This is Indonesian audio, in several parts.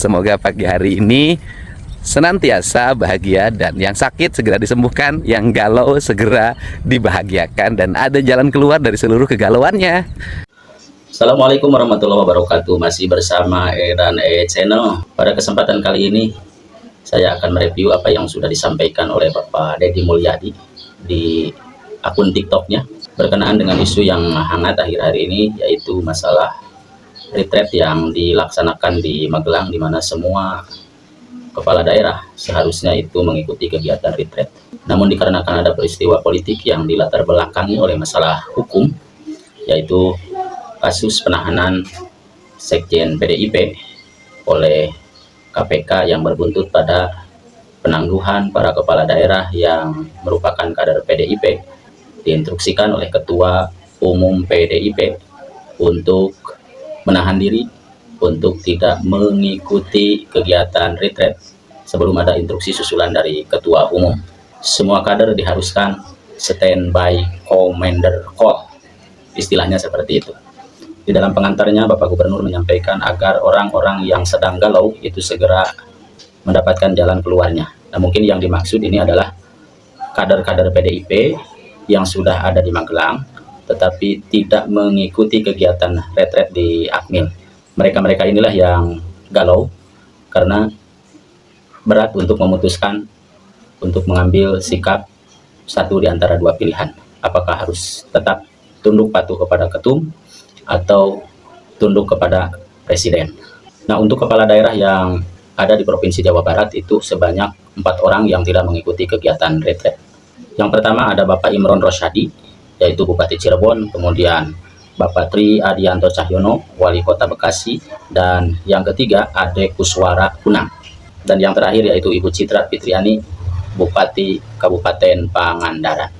Semoga pagi hari ini senantiasa bahagia dan yang sakit segera disembuhkan, yang galau segera dibahagiakan dan ada jalan keluar dari seluruh kegalauannya. Assalamualaikum warahmatullahi wabarakatuh. Masih bersama dan Channel. Pada kesempatan kali ini saya akan mereview apa yang sudah disampaikan oleh Bapak Deddy Mulyadi di akun TikToknya berkenaan dengan isu yang hangat akhir hari ini, yaitu masalah retreat yang dilaksanakan di Magelang, di mana semua kepala daerah seharusnya itu mengikuti kegiatan retreat. Namun dikarenakan ada peristiwa politik yang dilatar belakangi oleh masalah hukum, yaitu kasus penahanan Sekjen PDIP oleh KPK yang berbuntut pada penangguhan para kepala daerah yang merupakan kader PDIP, diinstruksikan oleh Ketua Umum PDIP untuk menahan diri untuk tidak mengikuti kegiatan retreat sebelum ada instruksi susulan dari Ketua Umum. Semua kader diharuskan standby commander call, istilahnya seperti itu. Di dalam pengantarnya, Bapak Gubernur menyampaikan agar orang-orang yang sedang galau itu segera mendapatkan jalan keluarnya. Nah, mungkin yang dimaksud ini adalah kader-kader PDIP yang sudah ada di Magelang, tetapi tidak mengikuti kegiatan retreat di Akmil. Mereka-mereka inilah yang galau karena berat untuk memutuskan, untuk mengambil sikap satu di antara dua pilihan. Apakah harus tetap tunduk patuh kepada ketum atau tunduk kepada presiden. Nah, untuk kepala daerah yang ada di Provinsi Jawa Barat itu sebanyak 4 orang yang tidak mengikuti kegiatan retreat. Yang pertama ada Bapak Imron Rosyadi, yaitu Bupati Cirebon, kemudian Bapak Tri Adianto Cahyono, Wali Kota Bekasi, dan yang ketiga Ade Kuswara Kunang, dan yang terakhir yaitu Ibu Citra Fitriani, Bupati Kabupaten Pangandaran.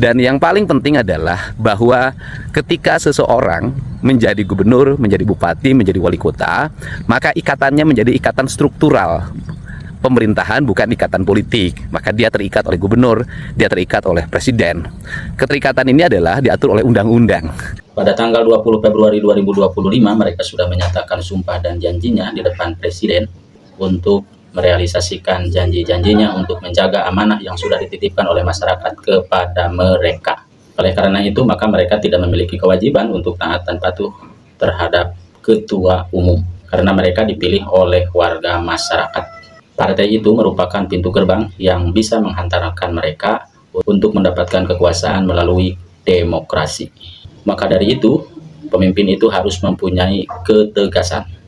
Dan yang paling penting adalah bahwa ketika seseorang menjadi gubernur, menjadi bupati, menjadi wali kota, maka ikatannya menjadi ikatan struktural pemerintahan, bukan ikatan politik. Maka dia terikat oleh gubernur, dia terikat oleh presiden. Keterikatan ini adalah diatur oleh undang-undang. Pada tanggal 20 Februari 2025 mereka sudah menyatakan sumpah dan janjinya di depan presiden untuk merealisasikan janji-janjinya untuk menjaga amanah yang sudah dititipkan oleh masyarakat kepada mereka. Oleh karena itu, maka mereka tidak memiliki kewajiban untuk taat dan patuh terhadap ketua umum, karena mereka dipilih oleh warga masyarakat. Partai itu merupakan pintu gerbang yang bisa menghantarkan mereka untuk mendapatkan kekuasaan melalui demokrasi. Maka dari itu, pemimpin itu harus mempunyai ketegasan.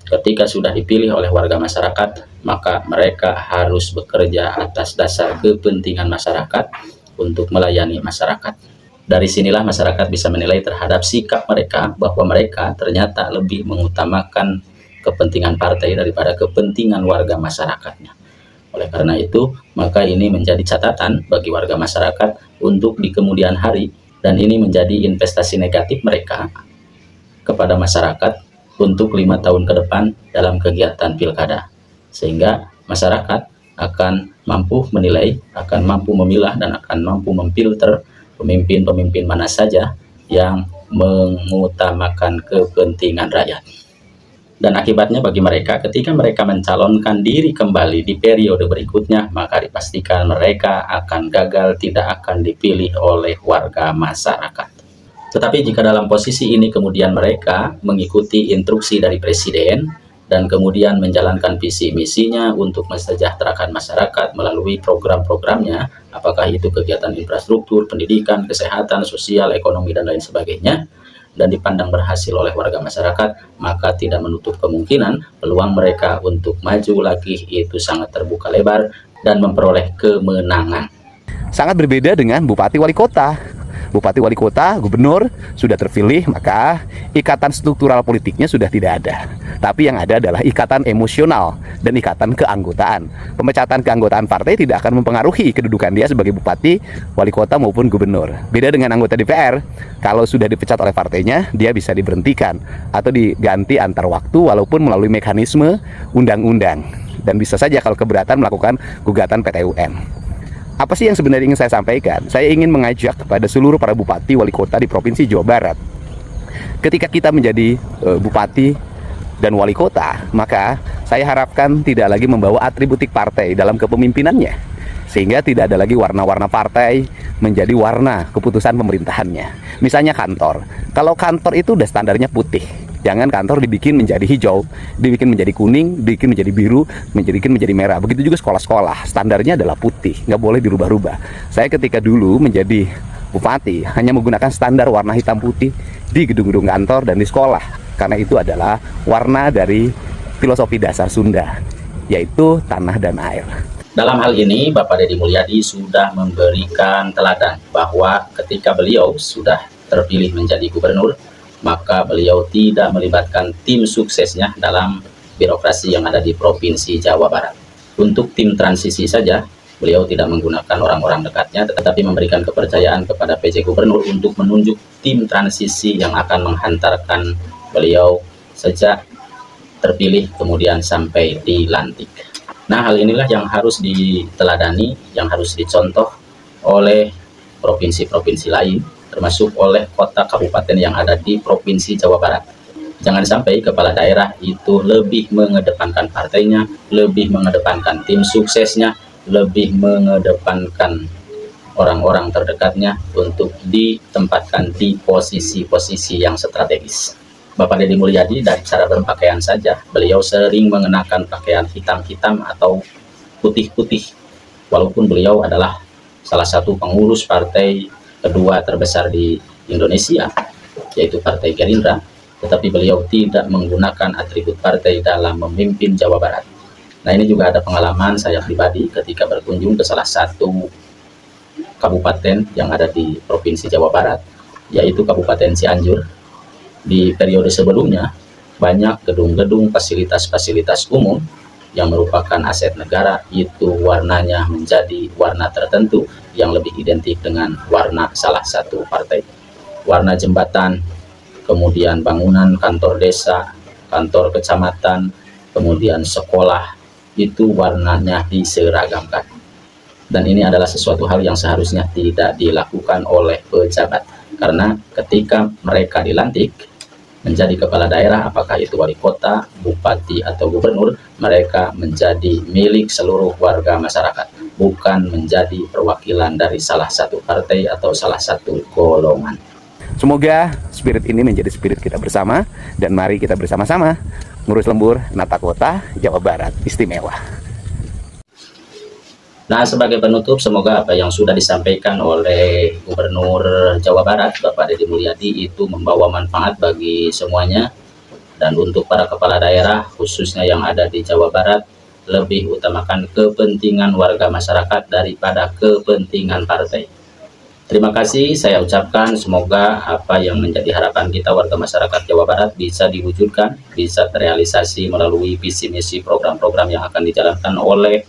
Ketika sudah dipilih oleh warga masyarakat, maka mereka harus bekerja atas dasar kepentingan masyarakat untuk melayani masyarakat. Dari sinilah masyarakat bisa menilai terhadap sikap mereka bahwa mereka ternyata lebih mengutamakan kepentingan partai daripada kepentingan warga masyarakatnya. Oleh karena itu, maka ini menjadi catatan bagi warga masyarakat untuk di kemudian hari, dan ini menjadi investasi negatif mereka kepada masyarakat untuk 5 tahun ke depan dalam kegiatan pilkada, sehingga masyarakat akan mampu menilai, akan mampu memilah, dan akan mampu memfilter pemimpin-pemimpin mana saja yang mengutamakan kepentingan rakyat. Dan akibatnya bagi mereka, ketika mereka mencalonkan diri kembali di periode berikutnya, maka dipastikan mereka akan gagal, tidak akan dipilih oleh warga masyarakat. Tetapi jika dalam posisi ini kemudian mereka mengikuti instruksi dari presiden dan kemudian menjalankan visi misinya untuk mensejahterakan masyarakat melalui program-programnya, apakah itu kegiatan infrastruktur, pendidikan, kesehatan, sosial, ekonomi, dan lain sebagainya, dan dipandang berhasil oleh warga masyarakat, maka tidak menutup kemungkinan peluang mereka untuk maju lagi itu sangat terbuka lebar dan memperoleh kemenangan. Sangat berbeda dengan bupati wali kota. Bupati wali kota, gubernur sudah terpilih, maka ikatan struktural politiknya sudah tidak ada. Tapi yang ada adalah ikatan emosional dan ikatan keanggotaan. Pemecatan keanggotaan partai tidak akan mempengaruhi kedudukan dia sebagai bupati, wali kota maupun gubernur. Beda dengan anggota DPR, kalau sudah dipecat oleh partainya, dia bisa diberhentikan atau diganti antar waktu walaupun melalui mekanisme undang-undang. Dan bisa saja kalau keberatan melakukan gugatan PT UN. Apa sih yang sebenarnya ingin saya sampaikan? Saya ingin mengajak kepada seluruh para bupati, wali kota di Provinsi Jawa Barat. Ketika kita menjadi bupati, dan wali kota, maka saya harapkan tidak lagi membawa atributik partai dalam kepemimpinannya, sehingga tidak ada lagi warna-warna partai menjadi warna keputusan pemerintahannya. Misalnya kantor, kalau kantor itu udah standarnya putih, jangan kantor dibikin menjadi hijau, dibikin menjadi kuning, dibikin menjadi biru, dibikin menjadi merah. Begitu juga sekolah-sekolah, standarnya adalah putih, nggak boleh dirubah-rubah. Saya ketika dulu menjadi bupati hanya menggunakan standar warna hitam putih di gedung-gedung kantor dan di sekolah, karena itu adalah warna dari filosofi dasar Sunda, yaitu tanah dan air. Dalam hal ini, Bapak Deddy Mulyadi sudah memberikan teladan bahwa ketika beliau sudah terpilih menjadi gubernur, maka beliau tidak melibatkan tim suksesnya dalam birokrasi yang ada di Provinsi Jawa Barat. Untuk tim transisi saja, beliau tidak menggunakan orang-orang dekatnya, tetapi memberikan kepercayaan kepada PJ Gubernur untuk menunjuk tim transisi yang akan menghantarkan beliau sejak terpilih kemudian sampai dilantik. Nah, hal inilah yang harus diteladani, yang harus dicontoh oleh provinsi-provinsi lain, termasuk oleh kota kabupaten yang ada di Provinsi Jawa Barat. Jangan sampai kepala daerah itu lebih mengedepankan partainya, lebih mengedepankan tim suksesnya, lebih mengedepankan orang-orang terdekatnya untuk ditempatkan di posisi-posisi yang strategis. Bapak Deddy Mulyadi dari cara berpakaian saja, beliau sering mengenakan pakaian hitam-hitam atau putih-putih. Walaupun beliau adalah salah satu pengurus partai kedua terbesar di Indonesia, yaitu Partai Gerindra, tetapi beliau tidak menggunakan atribut partai dalam memimpin Jawa Barat. Nah, ini juga ada pengalaman saya pribadi ketika berkunjung ke salah satu kabupaten yang ada di Provinsi Jawa Barat, yaitu Kabupaten Cianjur. Di periode sebelumnya, banyak gedung-gedung fasilitas-fasilitas umum yang merupakan aset negara itu warnanya menjadi warna tertentu yang lebih identik dengan warna salah satu partai. Warna jembatan, kemudian bangunan kantor desa, kantor kecamatan, kemudian sekolah, itu warnanya diseragamkan. Dan ini adalah sesuatu hal yang seharusnya tidak dilakukan oleh pejabat. Karena ketika mereka dilantik menjadi kepala daerah, apakah itu wali kota, bupati, atau gubernur, mereka menjadi milik seluruh warga masyarakat, bukan menjadi perwakilan dari salah satu partai atau salah satu golongan. Semoga spirit ini menjadi spirit kita bersama, dan mari kita bersama-sama ngurus lembur nata kota Jawa Barat istimewa. Nah, sebagai penutup, semoga apa yang sudah disampaikan oleh Gubernur Jawa Barat, Bapak Deddy Mulyadi, itu membawa manfaat bagi semuanya. Dan untuk para kepala daerah, khususnya yang ada di Jawa Barat, lebih utamakan kepentingan warga masyarakat daripada kepentingan partai. Terima kasih saya ucapkan, semoga apa yang menjadi harapan kita warga masyarakat Jawa Barat bisa diwujudkan, bisa terrealisasi melalui visi misi program-program yang akan dijalankan oleh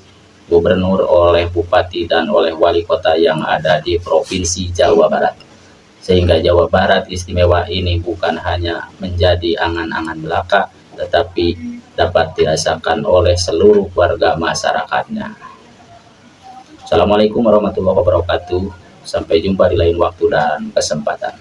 gubernur, oleh bupati, dan oleh wali kota yang ada di Provinsi Jawa Barat. Sehingga Jawa Barat istimewa ini bukan hanya menjadi angan-angan belaka, tetapi dapat dirasakan oleh seluruh warga masyarakatnya. Assalamualaikum warahmatullahi wabarakatuh. Sampai jumpa di lain waktu dan kesempatan.